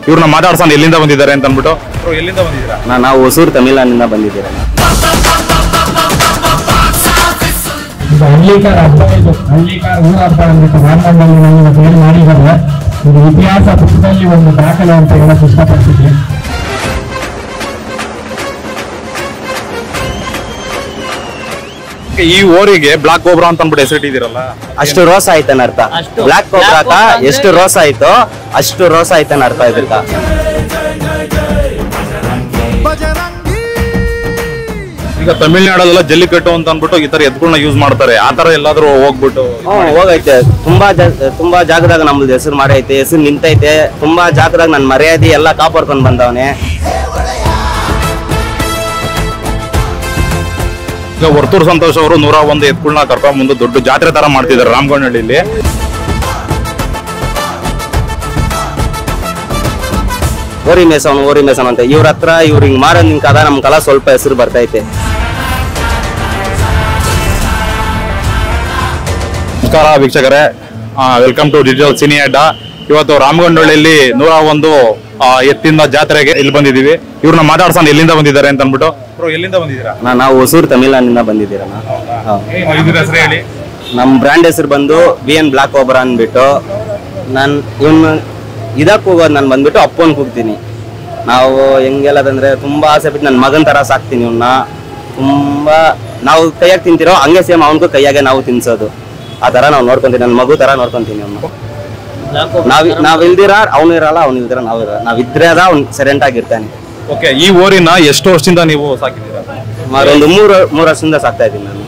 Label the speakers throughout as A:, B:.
A: ಇವ್ರನ್ನ ಮಾತಾಡ್ಸೋಣ ಎಲ್ಲಿಂದ ಬಂದಿದ್ದಾರೆ ಅಂತ ಅಂದ್ಬಿಟ್ಟು. ಎಲ್ಲಿಂದ ಬಂದಿದ್ದೀರಾ?
B: ನಾವು ಹೊಸೂರು ತಮಿಳ್ನಾಡಿನಿಂದ ಬಂದಿದ್ದೀರಾ.
C: ಹಳ್ಳಿಕಾರ ಹಬ್ಬ ಇದು, ಹಳ್ಳಿಕಾರ ಊರ ಹಬ್ಬ ಅಂದ್ಬಿಟ್ಟು ರಾಮನಗರದಲ್ಲಿ ನಮಗೆ ಏನು ಮಾಡಿದ್ದಾರೆ. ಇದು ಇತಿಹಾಸ ಪುಸ್ತಕದಲ್ಲಿ ಒಂದು ದಾಖಲೆ ಅಂತ ಹೇಳಕ್ ಇಷ್ಟಪಡ್ತಿದ್ವಿ.
A: ಈ ಊರಿಗೆ ಬ್ಲಾಕ್ ಕೋಬ್ರಾ ಅಂತ ಅಂದ್ಬಿಟ್ಟು ಹೆಸರಿಟ್ಟಿದ್ದೀರಲ್ಲ,
B: ಅಷ್ಟು ರೋಸ ಆಯ್ತಾನ ಅರ್ಥ. ಬ್ಲಾಕ್ ಕೋಬ್ರಾಕ ಎಷ್ಟು ರೋಸ ಆಯ್ತೋ ಅಷ್ಟು ರೋಸ ಆಯ್ತಾನ ಅರ್ಥ ಇದಕ್ಕ.
A: ಈಗ ತಮಿಳ್ನಾಡಲ್ಲೆಲ್ಲ ಜಲ್ಲಿಕಟ್ಟು ಅಂತ ಅಂದ್ಬಿಟ್ಟು ಈ ತರ ಎತ್ಗಳನ್ನ ಯೂಸ್ ಮಾಡ್ತಾರೆ. ಆ ತರ ಎಲ್ಲಾದ್ರೂ ಹೋಗ್ಬಿಟ್ಟು
B: ಹೋಗೈತೆ. ತುಂಬಾ ಜಾಗದಾಗ ನಮ್ದು ಹೆಸರು ಮಾಡೈತೆ, ಹೆಸರು ನಿಂತೈತೆ. ತುಂಬಾ ಜಾಗದಾಗ ನನ್ ಮರ್ಯಾದೆ ಎಲ್ಲ ಕಾಪಾಡ್ಕೊಂಡ್ ಬಂದವನೆ.
A: ಈಗ ವರ್ತೂರ್ ಸಂತೋಷ್ ಅವರು 101 ಎತ್ಗಳನ್ನ ಕರ್ಕೊಂಡ್ ಮುಂದೆ ದೊಡ್ಡ ಜಾತ್ರೆ ತರ ಮಾಡ್ತಿದ್ದಾರೆ ರಾಮಗೊಂಡಹಳ್ಳಿಲಿ.
B: ಓರಿ ಮೇಸವನು ಅಂತ ಇವ್ರ ಹತ್ರ ಇವ್ರ ಹಿಂಗ್ ಮಾರ ನಿಂಕಾದ ನಮ್ ಕಲಾ ಸ್ವಲ್ಪ ಹೆಸರು ಬರ್ತೈತೆ.
A: ನಮಸ್ಕಾರ ವೀಕ್ಷಕರೇ, ವೆಲ್ಕಮ್ ಟು ಡಿಜಿಟಲ್ ಸಿನಿ ಅಡ್ಡ. ಇವತ್ತು ರಾಮಗೊಂಡಹಳ್ಳಿಯಲ್ಲಿ 101 ಎತ್ತಿನ ಜಾತ್ರೆಗೆ ಇಲ್ಲಿ ಬಂದಿದೀವಿ. ಇವ್ರನ್ನ ಮಾತಾಡ್ಸೋಣ ಎಲ್ಲಿಂದ ಬಂದಿದ್ದಾರೆ ಅಂತ ಅಂದ್ಬಿಟ್ಟು. ಎಲ್ಲಿಂದ ಬಂದಿದ್ದೀರಾ?
B: ನಾವು ಹೊಸೂರು ತಮಿಳ್ನಾಡಿನಿಂದ ಬಂದಿದ್ದೀರ. ನಮ್ ಬ್ರ್ಯಾಂಡ್ ಹೆಸರು ಬಂದು VN ಬ್ಲಾಕ್ ಕೋಬ್ರಾ ಅಂದ್ಬಿಟ್ಟು. ನಾನ್ ಇವ್ನ ಇದಕ್ಕೆ ಹೋಗೋದು, ನಾನು ಬಂದ್ಬಿಟ್ಟು ಅಪ್ಪನ್ ಕೂಗ್ತೀನಿ. ನಾವು ಹೆಂಗೆಲ್ಲದಂದ್ರೆ ತುಂಬಾ ಆಸೆ ಬಿಟ್ಟು ನನ್ನ ಮಗನ್ ತರ ಸಾಕ್ತೀನಿ ಇವ್ನ. ತುಂಬಾ ನಾವು ಕೈಯಾಗ ತಿಂತಿರೋ ಹಂಗೆ ಸೇಮ್ ಅವನ್ಗೂ ಕೈಯಾಗೆ ನಾವು ತಿನ್ಸೋದು. ಆ ತರ ನಾವು ನೋಡ್ಕೊಂತೀನಿ, ನನ್ನ ಮಗು ತರ ನೋಡ್ಕೊಂತೀನಿ ಅವ್ನ. ನಾವ್ ಇಲ್ದಿರ ಅವ್ನು ಇರಲ್ಲ, ಅವ್ನು ಇಲ್ದಿರ ನಾವಿದ್ರೆ ಅದ ಅವ್ನು ಸೈಲೆಂಟ್ ಆಗಿರ್ತಾನೆ.
A: ಓಕೆ, ಈ ಊರಿನ ಎಷ್ಟು ವರ್ಷದಿಂದ ನೀವು ಸಾಕಿದ್ದೀರಾ?
B: ಒಂದು 3 ವರ್ಷದಿಂದ ಸಾಕ್ತಾ ಇದ್ದೀನಿ ನಾನು.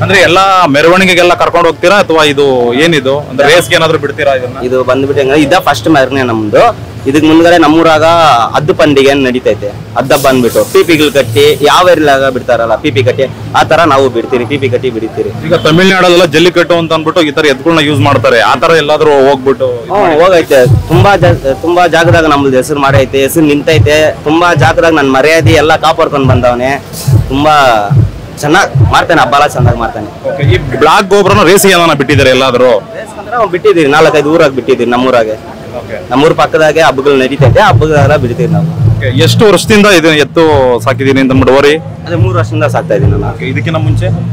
A: ಅಂದ್ರೆ ಎಲ್ಲಾ ಮೆರವಣಿಗೆಗೆಲ್ಲ ಕರ್ಕೊಂಡು ಹೋಗ್ತೀರಾ ಅಥವಾ ಇದು ಏನಿದು ಅಂದ್ರೆ ರೇಸ್ಗೆ ಏನಾದ್ರು ಬಿಡ್ತೀರಾ?
B: ಇದು ಬಂದ್ಬಿಟ್ಟು ಇದ ಫಸ್ಟ್ ಮೆರವಣಿಗೆ ನಮ್ದು. ಇದಕ್ ಮುಂದ್ಗಡೆ ನಮ್ಮೂರಾಗ ಹದ್ದು ಪಂಡಿಗೆ ನಡೀತೈತೆ. ಹಬ್ಬ ಅಂದ್ಬಿಟ್ಟು ಪಿಪಿಗಳು ಕಟ್ಟಿ ಯಾವ ಏರಿಯಾಗ ಬಿಡ್ತಾರಲ್ಲ ಪಿಪಿ ಕಟ್ಟಿ, ಆ ತರ ನಾವು ಬಿಡ್ತೀರಿ, ಪಿಪಿ ಕಟ್ಟಿ ಬಿಡ್ತೀರಿ.
A: ಈಗ ತಮಿಳ್ನಾಡಲ್ಲೆಲ್ಲ ಜಲ್ಲಿಕಟ್ಟು ಅಂತ ಅಂದ್ಬಿಟ್ಟು ಈ ತರ ಎತ್ಗಳನ್ನ ಯೂಸ್ ಮಾಡ್ತಾರೆ. ಆ ತರ ಎಲ್ಲಾದ್ರೂ ಹೋಗ್ಬಿಟ್ಟು
B: ಹೋಗೈತೆ. ತುಂಬಾ ಜಾಗದಾಗ ನಮ್ದು ಹೆಸರು ಮಾಡೈತೆ, ಹೆಸರು ನಿಂತೈತೆ. ತುಂಬಾ ಜಾಗದಾಗ ನನ್ ಮರ್ಯಾದೆ ಎಲ್ಲ ಕಾಪಾಡ್ಕೊಂಡ್ ಬಂದವನೆ. ತುಂಬಾ ಚೆನ್ನಾಗ್ ಮಾಡ್ತಾನೆ, ಹಬ್ಬ ಎಲ್ಲ ಚೆನ್ನಾಗಿ ಮಾಡ್ತಾನೆ.
A: ಈ ಬ್ಲಾಕ್ ಗೋಬ್ರನ ರೇಸಿಗೆ ಏನಾನ ಬಿಟ್ಟಿದ್ದಾರೆ ಎಲ್ಲಾದ್ರೂ?
B: ಬಿಟ್ಟಿದ್ದೀರಿ, 4-5 ಊರಾಗ ಬಿಟ್ಟಿದ್ದೀರಿ. ನಮ್ಮೂರಾಗೆ, ನಮ್ಮೂರ್ ಪಕ್ಕದಾಗೆ ಹಬ್ಬಗಳು ನಡೀತೈತೆ, ಹಬ್ಬಗಳೆಲ್ಲ ಬಿಡ್ತೀವಿ ನಾವು.
A: ಎಷ್ಟು ವರ್ಷದಿಂದ ಇದು ಎತ್ತು ಸಾಕಿದೀನಿ ಅಂತ ಅಂದ್ಬಿಟ್ಟು ಓರಿ?
B: ಅದೇ 3 ವರ್ಷದಿಂದ ಸಾಕ್ತಾ ಇದೀನಿ ನಾನು.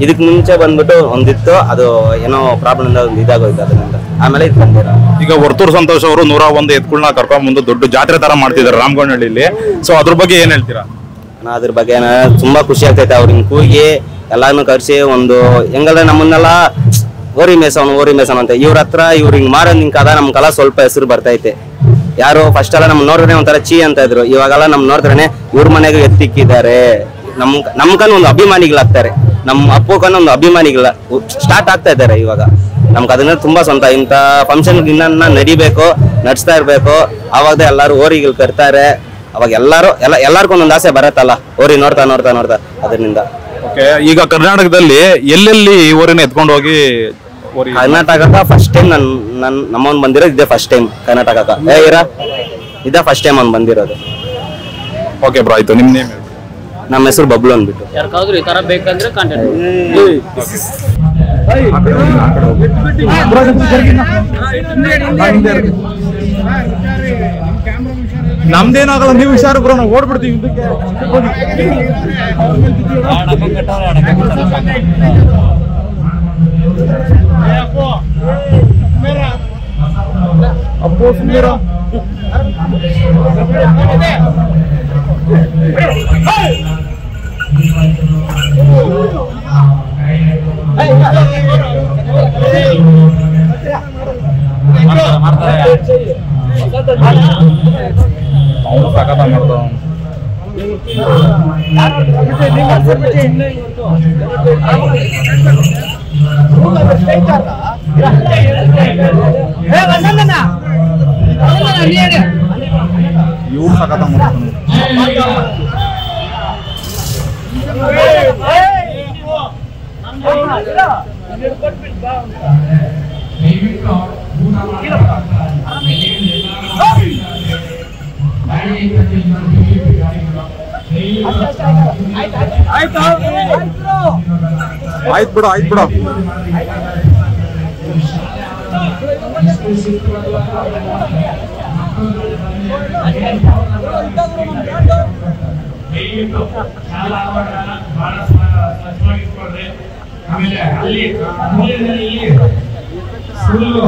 A: ಇದಕ್ಕೆ
B: ಮುಂಚೆ ಬಂದ್ಬಿಟ್ಟು ಒಂದಿತ್ತು, ಅದು ಏನೋ ಪ್ರಾಬ್ಲಮ್ ಒಂದು ಇದಾಗೋಯ್ತು, ಅದರಿಂದ ಆಮೇಲೆ ಇದು ಬಂದಿರ.
A: ಈಗ ವರ್ತೂರ್ ಸಂತೋಷ್ ಅವರು 101 ಎತ್ಗಳನ್ನ ಕರ್ಕೊಂಡ್ ಮುಂದೆ ದೊಡ್ಡ ಜಾತ್ರೆ ತರ ಮಾಡ್ತಿದ್ದಾರೆ ರಾಮಗೊಂಡಹಳ್ಳಿಲಿ. ಸೊ ಅದ್ರ ಬಗ್ಗೆ ಏನ್ ಹೇಳ್ತೀರಾ?
B: ಅದ್ರ ಬಗ್ಗೆ ತುಂಬಾ ಖುಷಿ ಆಗ್ತೈತೆ. ಅವ್ರಿಗೆ ಕೂಗಿ ಎಲ್ಲಾನು ಕರ್ಸಿ ಒಂದು ಹೆಂಗಲ್ಲ ನಮ್ಮನ್ನೆಲ್ಲ ಓರಿ ಮೇಸವನು ಅಂತ ಇವ್ರ ಹತ್ರ ಇವ್ರ ಹಿಂಗ್ ಮಾರ ನಿಂಕಾದ ನಮ್ ಕಲಾ ಸ್ವಲ್ಪ ಹೆಸರು ಬರ್ತೈತೆ. ಯಾರು ಫಸ್ಟ್ ಎಲ್ಲ ನಮ್ ನೋಡಿದ್ರೆ ಒಂಥರ ಚೀ ಅಂತ ಇದ್ರು. ಇವಾಗೆಲ್ಲ ನಮ್ ನೋಡಿದ್ರೆ ಇವ್ರ ಮನೆಗೆ ಎತ್ತಿಕ್ಕಿದ್ದಾರೆ. ನಮ್ಕನ್ ಒಂದು ಅಭಿಮಾನಿಗಳಾಗ್ತಾರೆ, ನಮ್ ಅಪ್ಪಕನ್ನ ಒಂದು ಅಭಿಮಾನಿಗಳ ಸ್ಟಾರ್ಟ್ ಆಗ್ತಾ ಇದ್ದಾರೆ ಇವಾಗ. ನಮ್ಗೆ ಅದನ್ನ ತುಂಬಾ ಸ್ವಂತ. ಇಂಥ ಫಂಕ್ಷನ್ ಇನ್ನನ್ನ ನಡಿಬೇಕು, ನಡ್ಸ್ತಾ ಇರ್ಬೇಕು. ಅವಾಗ ಎಲ್ಲಾರು ಓರಿಗಳು ಕರ್ತಾರೆ. ಅವಾಗ ಎಲ್ಲಾರ್ಗು ಒಂದೊಂದು ಆಸೆ ಬರತ್ತಲ್ಲ, ಓರಿ ನೋಡ್ತಾ ಅದರಿಂದ.
A: ಈಗ ಕರ್ನಾಟಕದಲ್ಲಿ ಎಲ್ಲೆಲ್ಲಿ ಓರಿನ ಎತ್ಕೊಂಡು ಹೋಗಿ?
B: ಕರ್ನಾಟಕಕ್ಕ ಫಸ್ಟ್ ಟೈಮ್ ನಮ್ಮವ್ನು ಬಂದಿರೋದು ಇದೇ ಫಸ್ಟ್ ಟೈಮ್ ಕರ್ನಾಟಕಕ್ಕ. ಇದೇ ಫಸ್ಟ್ ಟೈಮ್ ಅವ್ನು ಬಂದಿರೋದು.
A: ಓಕೆ ಬ್ರೋ, ಆಯ್ತು. ನಿಮ್ ನೇಮ್?
B: ನಮ್ಮ ಹೆಸರು ಬಬ್ಲು ಅಂದ್ಬಿಟ್ಟು.
D: ಯಾರಿಗಾದ್ರೂ ಈ ತರ ಬೇಕಂದ್ರೆ ಕಾಂಟ್ಯಾಕ್ಟ್
A: ನಮ್ದೇನಾಗಲ್ಲ, ನೀವು ಹುಷಾರು ಬ್ರೋ, ನಾವು ಓಡ್ಬಿಡ್ತೀವಿ. ಅಪ್ಪೋ ಸುಂದರ ಇವ್ರು ಸಕತ್ತ ಆಯ್ತು ಬಿಡು
C: ದಯವಿಟ್ಟು ಶಾಲಾ ಆವರಣ ಬಹಳ ಸ್ವಚ್ಛವಾಗಿಟ್ಕೊಳ್ರಿ. ಆಮೇಲೆ ಅಲ್ಲಿ ಮೂಲೆಯಲ್ಲಿ ಫುಲ್ಲು